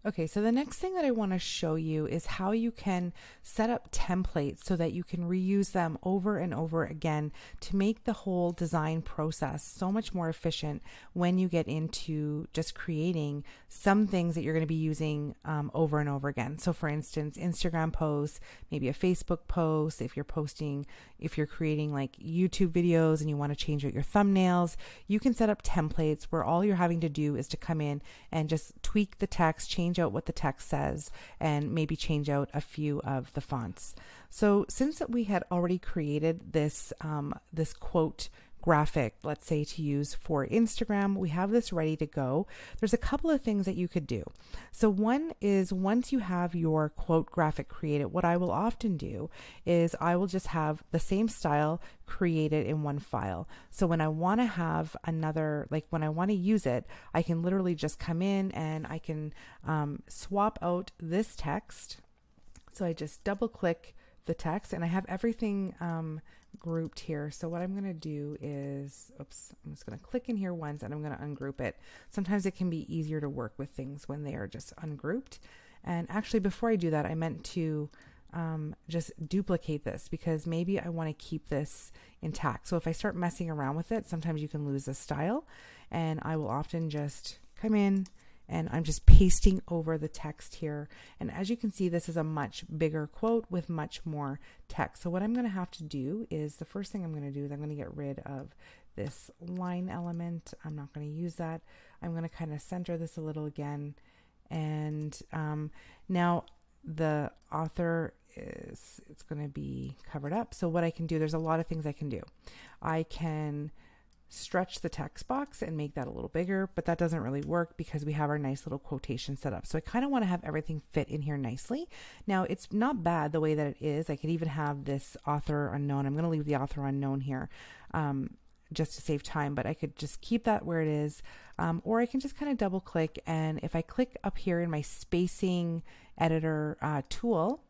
Okay, so the next thing that I want to show you is how you can set up templates so that you can reuse them over and over again to make the whole design process so much more efficient when you get into just creating some things that you're going to be using over and over again. So for instance, Instagram posts, maybe a Facebook post, if you're creating like YouTube videos and you want to change out your thumbnails, you can set up templates where all you're having to do is to come in and just tweak the text, change out what the text says, and maybe change out a few of the fonts. So since we had already created this this quote graphic, let's say to use for Instagram, we have this ready to go. There's a couple of things that you could do. So one is, once you have your quote graphic created, what I will often do is I will just have the same style created in one file. So when I want to have another, like when I want to use it, I can literally just come in and I can swap out this text. So I just double click the text and I have everything grouped here. So what I'm going to do is, I'm just going to click in here once and I'm going to ungroup it. Sometimes it can be easier to work with things when they are just ungrouped. And actually, before I do that, I meant to just duplicate this because maybe I want to keep this intact. So if I start messing around with it, sometimes you can lose the style, and I will often just come in and I'm just pasting over the text here. And as you can see, this is a much bigger quote with much more text. So what I'm going to have to do is, the first thing I'm going to do is I'm going to get rid of this line element. I'm not going to use that. I'm going to kind of center this a little again. And now the author it's going to be covered up. So what I can do, there's a lot of things I can do. I can stretch the text box and make that a little bigger, but that doesn't really work because we have our nice little quotation set up. So I kind of want to have everything fit in here nicely. Now it's not bad the way that it is. I could even have this author unknown. I'm going to leave the author unknown here just to save time, but I could just keep that where it is. Or I can just kind of double click, and if I click up here in my spacing editor tool,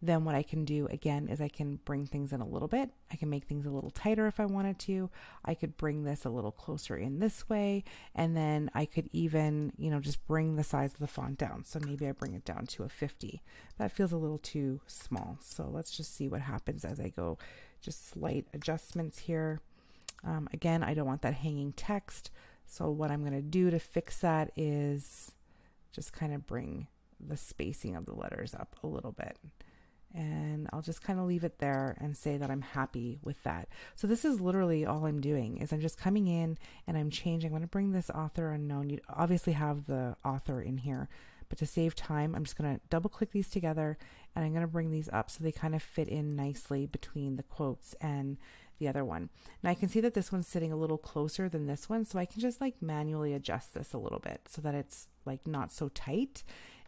then what I can do again is I can bring things in a little bit. I can make things a little tighter if I wanted to. I could bring this a little closer in this way, and then I could even, just bring the size of the font down. So maybe I bring it down to a 50. That feels a little too small. So let's just see what happens as I go. Just slight adjustments here. Again, I don't want that hanging text. So what I'm going to do to fix that is just kind of bring the spacing of the letters up a little bit. And I'll just kind of leave it there and say that I'm happy with that. So this is literally all I'm doing, is I'm just coming in and I'm changing. I'm going to bring this author unknown. You obviously have the author in here, but to save time, I'm just going to double click these together and I'm going to bring these up so they kind of fit in nicely between the quotes and the other one. Now I can see that this one's sitting a little closer than this one, so I can just like manually adjust this a little bit so that it's like not so tight.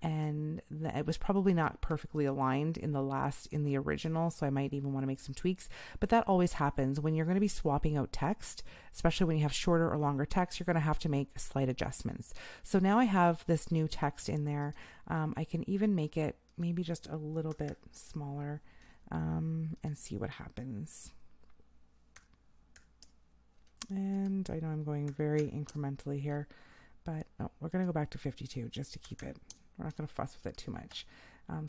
And it was probably not perfectly aligned in the original, so I might even want to make some tweaks. But that always happens when you're going to be swapping out text, especially when you have shorter or longer text. You're going to have to make slight adjustments. So now I have this new text in there. I can even make it maybe just a little bit smaller and see what happens. And I know I'm going very incrementally here, but no, we're going to go back to 52 just to keep it. We're not going to fuss with it too much.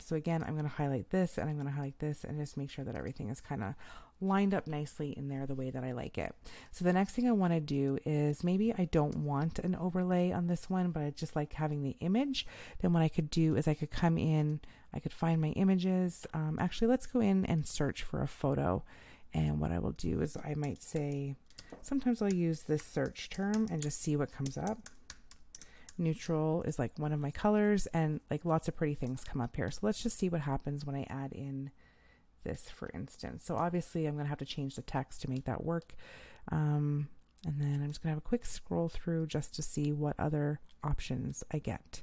So again, I'm going to highlight this and I'm going to highlight this and just make sure that everything is kind of lined up nicely in there the way that I like it. So the next thing I want to do is, maybe I don't want an overlay on this one, but I just like having the image. Then what I could do is I could come in, I could find my images. Actually, let's go in and search for a photo. And what I will do is I might say, sometimes I'll use this search term and just see what comes up. Neutral is like one of my colors, and like lots of pretty things come up here. So let's just see what happens when I add in this, for instance. So obviously I'm going to have to change the text to make that work. And then I'm just going to have a quick scroll through just to see what other options I get.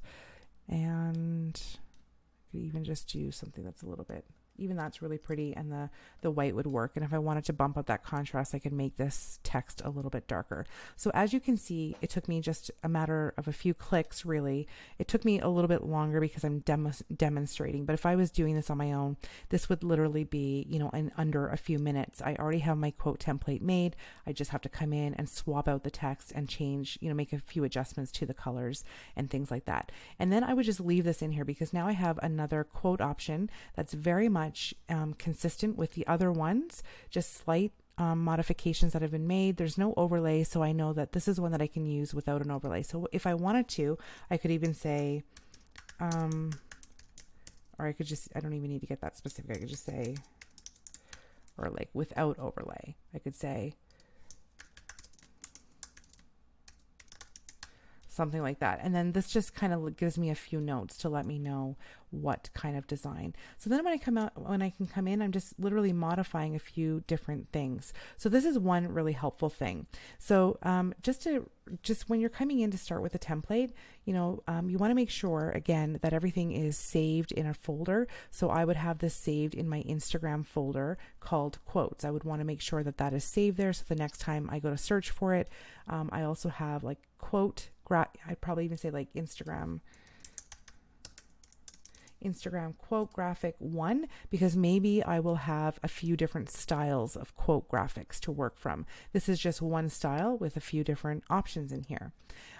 And I could even just do something that's a little bit even that's really pretty, and the white would work. And if I wanted to bump up that contrast, I could make this text a little bit darker. So as you can see, it took me just a matter of a few clicks, really. It took me a little bit longer because I'm demonstrating, but if I was doing this on my own, this would literally be, you know, in under a few minutes. I already have my quote template made. I just have to come in and swap out the text and change, you know, make a few adjustments to the colors and things like that. And then I would just leave this in here because now I have another quote option that's very much consistent with the other ones, just slight modifications that have been made. There's no overlay, so I know that this is one that I can use without an overlay. So if I wanted to, I could even say, or I could just, I don't even need to get that specific. I could just say, or like without overlay, I could say something like that. And then this just kind of gives me a few notes to let me know what kind of design. So then when I can come in, I'm just literally modifying a few different things. So this is one really helpful thing. So just when you're coming in to start with a template, you know, you want to make sure again that everything is saved in a folder. So I would have this saved in my Instagram folder called quotes. I would want to make sure that that is saved there. So the next time I go to search for it, I also have like quote, I'd probably even say like Instagram quote graphic 1, because maybe I will have a few different styles of quote graphics to work from. This is just one style with a few different options in here.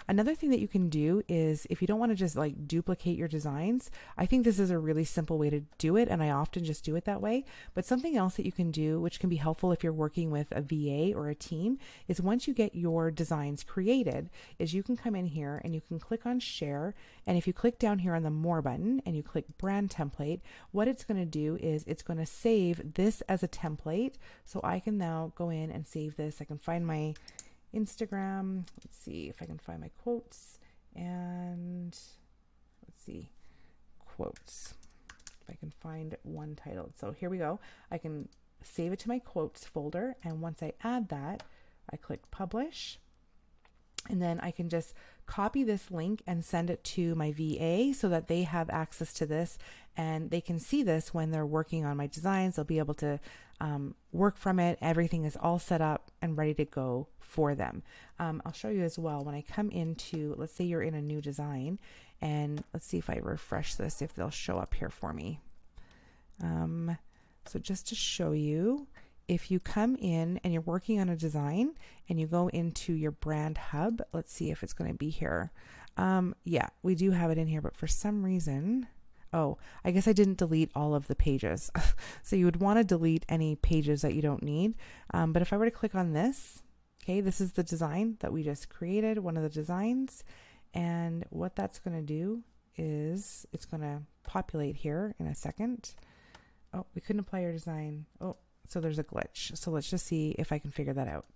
Another thing that you can do is, if you don't want to just like duplicate your designs, I think this is a really simple way to do it, and I often just do it that way. But something else that you can do, which can be helpful if you're working with a VA or a team, is once you get your designs created, is you can come in here and you can click on share, and if you click down here on the more button and you click brand template, what it's going to do is it's going to save this as a template. So I can now go in and save this. I can find my Instagram. Let's see if I can find my quotes, and let's see, quotes. If I can find one titled. So here we go. I can save it to my quotes folder, and once I add that, I click publish, and then I can just copy this link and send it to my VA so that they have access to this and they can see this when they're working on my designs. They'll be able to work from it. Everything is all set up and ready to go for them. I'll show you as well when I come into, let's say you're in a new design, and let's see if I refresh this, if they'll show up here for me. So just to show you, if you come in and you're working on a design and you go into your brand hub, let's see if it's going to be here. Yeah, we do have it in here, but for some reason, oh, I guess I didn't delete all of the pages. So you would want to delete any pages that you don't need. But if I were to click on this, okay, this is the design that we just created, one of the designs. And what that's going to do is it's going to populate here in a second. Oh, we couldn't apply your design. Oh, so there's a glitch. So let's just see if I can figure that out.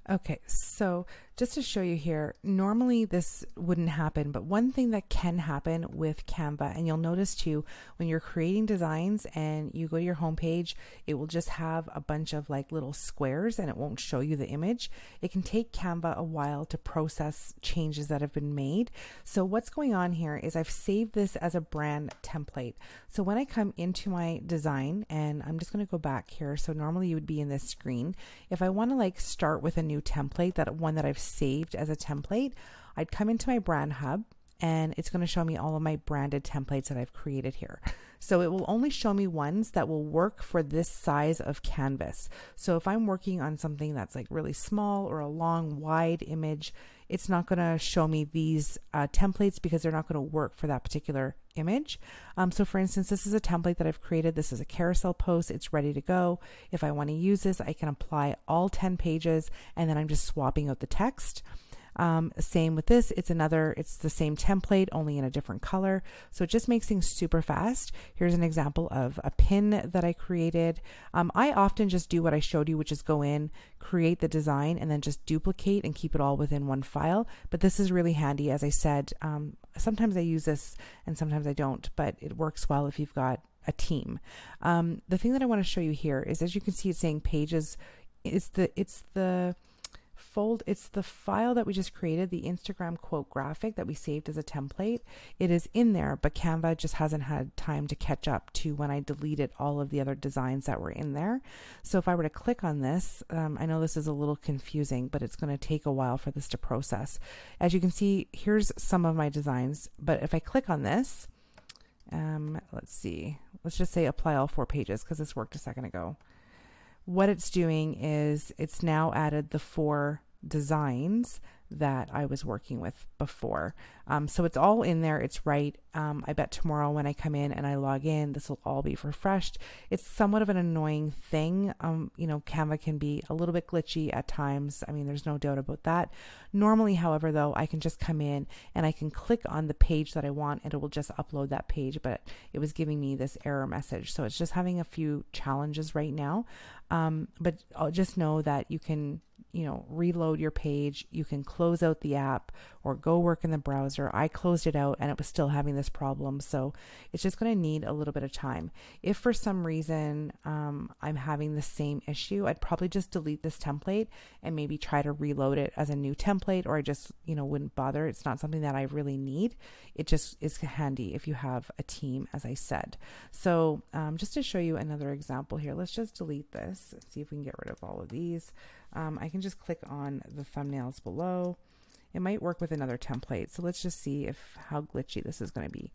Okay, so just to show you here, normally this wouldn't happen, but one thing that can happen with Canva, and you'll notice too, when you're creating designs and you go to your homepage, it will just have a bunch of like little squares and it won't show you the image. It can take Canva a while to process changes that have been made. So what's going on here is I've saved this as a brand template. So when I come into my design, and I'm just going to go back here. So normally you would be in this screen. If I want to like start with a new template, that one that I've saved as a template, I'd come into my brand hub and it's going to show me all of my branded templates that I've created here. So it will only show me ones that will work for this size of canvas. So if I'm working on something that's like really small or a long wide image, it's not going to show me these templates because they're not going to work for that particular image. So for instance, this is a template that I've created. This is a carousel post. It's ready to go. If I want to use this, I can apply all 10 pages and then I'm just swapping out the text. Same with this, it's the same template, only in a different color. So it just makes things super fast. Here's an example of a pin that I created. I often just do what I showed you, which is go in, create the design, and then just duplicate and keep it all within one file. But this is really handy. As I said, sometimes I use this and sometimes I don't, but it works well if you've got a team. The thing that I want to show you here is, as you can see, it's saying pages. It's the it's the file that we just created, the Instagram quote graphic that we saved as a template. It is in there, but Canva just hasn't had time to catch up to when I deleted all of the other designs that were in there. So if I were to click on this, I know this is a little confusing, but it's going to take a while for this to process. As you can see, here's some of my designs, but if I click on this, let's see, let's just say apply all 4 pages because this worked a second ago. What it's doing is it's now added the 4 designs that I was working with before. So it's all in there. It's right. I bet tomorrow when I come in and I log in, this will all be refreshed. It's somewhat of an annoying thing. You know, Canva can be a little bit glitchy at times. I mean, there's no doubt about that. Normally, however, though, I can just come in and I can click on the page that I want and it will just upload that page, but it was giving me this error message. So it's just having a few challenges right now. But I'll just know that you can, you know, reload your page. You can close out the app or go work in the browser. I closed it out and it was still having this problem. So it's just going to need a little bit of time. If for some reason I'm having the same issue, I'd probably just delete this template and maybe try to reload it as a new template, or I just, you know, wouldn't bother. It's not something that I really need. It just is handy if you have a team, as I said. So just to show you another example here, let's just delete this and see if we can get rid of all of these. I can just click on the thumbnails below. It might work with another template. So let's just see how glitchy this is going to be.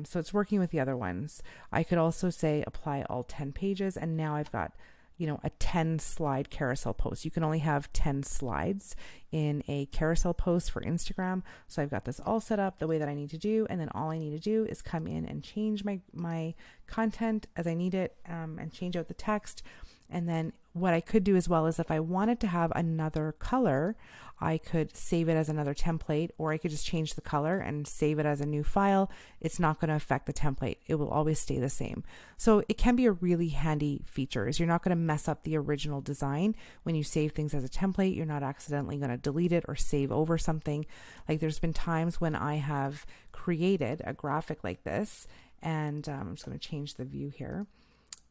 So it's working with the other ones. I could also say apply all 10 pages, and now I've got, you know, a 10 slide carousel post. You can only have 10 slides in a carousel post for Instagram. So I've got this all set up the way that I need to do. And then all I need to do is come in and change my content as I need it, and change out the text. And then what I could do as well is if I wanted to have another color, I could save it as another template, or I could just change the color and save it as a new file. It's not going to affect the template. It will always stay the same. So it can be a really handy feature. Is you're not going to mess up the original design when you save things as a template. You're not accidentally going to delete it or save over something. Like there's been times when I have created a graphic like this, and I'm just going to change the view here,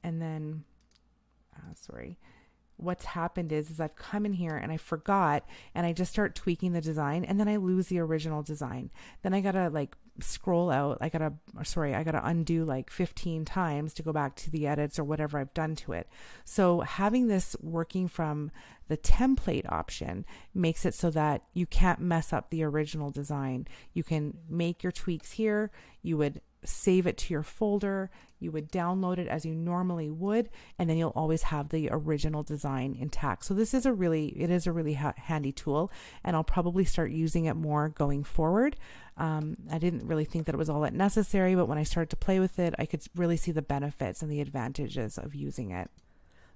and then what's happened is I've come in here and I forgot, and I just start tweaking the design, and then I lose the original design. Then I gotta like scroll out. I gotta undo like 15 times to go back to the edits or whatever I've done to it. So having this working from the template option makes it so that you can't mess up the original design. You can make your tweaks here. You would save it to your folder, you would download it as you normally would, and then you'll always have the original design intact. So this is a really handy tool, and I'll probably start using it more going forward. I didn't really think that it was all that necessary, but when I started to play with it, I could really see the benefits and the advantages of using it.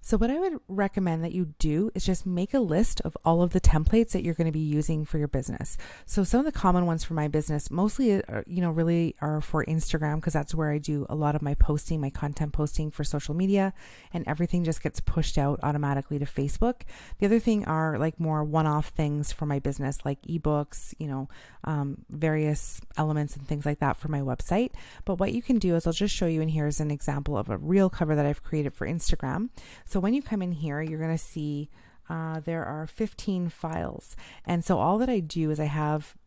So what I would recommend that you do is just make a list of all of the templates that you're going to be using for your business. So some of the common ones for my business mostly, really are for Instagram, because that's where I do a lot of my posting, my content posting for social media, and everything just gets pushed out automatically to Facebook. The other thing are like more one-off things for my business, like ebooks, various elements and things like that for my website. But what you can do is I'll just show you, and here's an example of a reel cover that I've created for Instagram. So when you come in here, you're going to see there are 15 files. And so all that I do is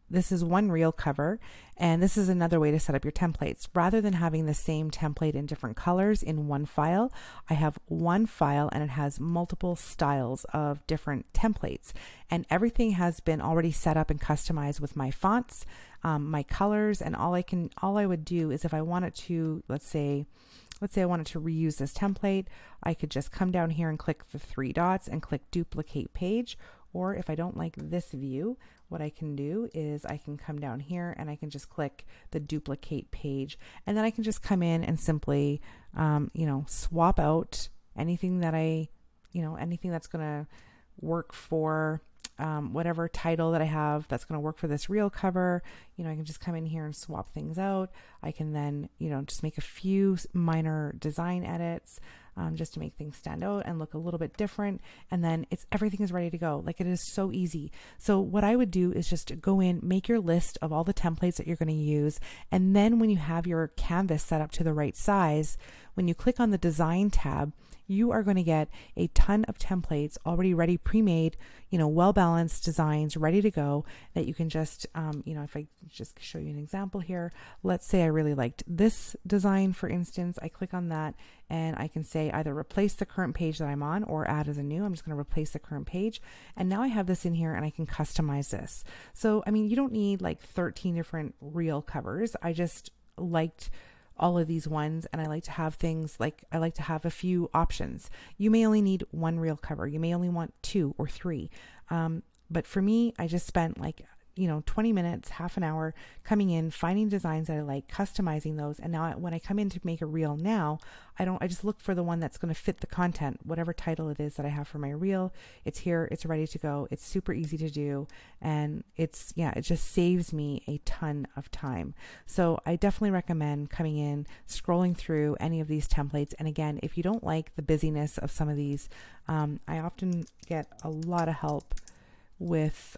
this is one reel cover, and this is another way to set up your templates. Rather than having the same template in different colors in one file, I have one file and it has multiple styles of different templates. And everything has been already set up and customized with my fonts, my colors, and all I would do is if I wanted to, let's say I wanted to reuse this template, I could just come down here and click the 3 dots and click duplicate page. Or if I don't like this view, what I can do is I can come down here and I can just click the duplicate page, and then I can just come in and simply, swap out anything that anything that's going to work for whatever title that I have that's going to work for this reel cover. I can just come in here and swap things out. I can then, just make a few minor design edits just to make things stand out and look a little bit different. And then everything is ready to go. Like, it is so easy. So what I would do is just go in, make your list of all the templates that you're going to use. And then when you have your canvas set up to the right size, when you click on the design tab, you are going to get a ton of templates already ready, pre-made, well-balanced designs ready to go that you can just, if I just show you an example here, let's say I really liked this design, for instance. I click on that and I can say either replace the current page that I'm on or add as a new. I'm just going to replace the current page. And now I have this in here and I can customize this. So, you don't need like 13 different reel covers. I just liked all of these ones, and I like to have things like, I like to have a few options. You may only need one reel cover. You may only want 2 or 3. But for me, I just spent 20 minutes, half an hour coming in, finding designs that I like, customizing those. And now when I come in to make a reel now, I just look for the one that's going to fit the content, whatever title it is that I have for my reel. It's here, it's ready to go. It's super easy to do. And it just saves me a ton of time. So I definitely recommend coming in, scrolling through any of these templates. And again, if you don't like the busyness of some of these, I often get a lot of help with,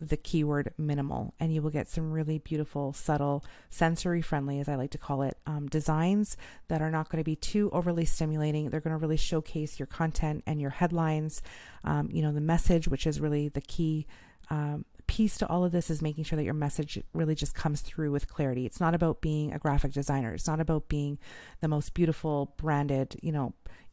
the keyword minimal, and you will get some really beautiful, subtle, sensory friendly, as I like to call it, designs that are not going to be too overly stimulating. They're going to really showcase your content and your headlines, the message, which is really the key piece to all of this, is making sure that your message really just comes through with clarity. It's not about being a graphic designer. It's not about being the most beautiful branded,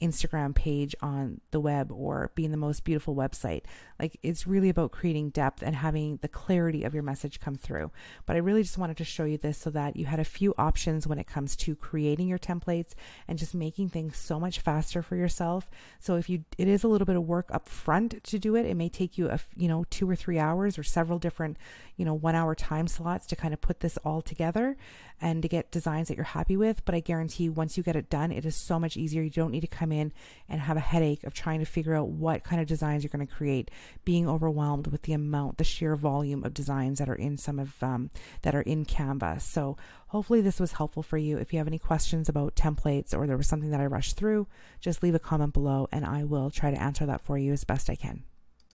Instagram page on the web or being the most beautiful website. Like, it's really about creating depth and having the clarity of your message come through. But I really just wanted to show you this so that you had a few options when it comes to creating your templates and just making things so much faster for yourself. So it is a little bit of work up front to do it. It may take you 2 or 3 hours or several different 1 hour time slots to kind of put this all together and to get designs that you're happy with. But I guarantee once you get it done, it is so much easier. You don't need to come in and have a headache of trying to figure out what kind of designs you're going to create, being overwhelmed with the sheer volume of designs that are in that are in Canva. So hopefully this was helpful for you. If you have any questions about templates or there was something that I rushed through, just leave a comment below and I will try to answer that for you as best I can.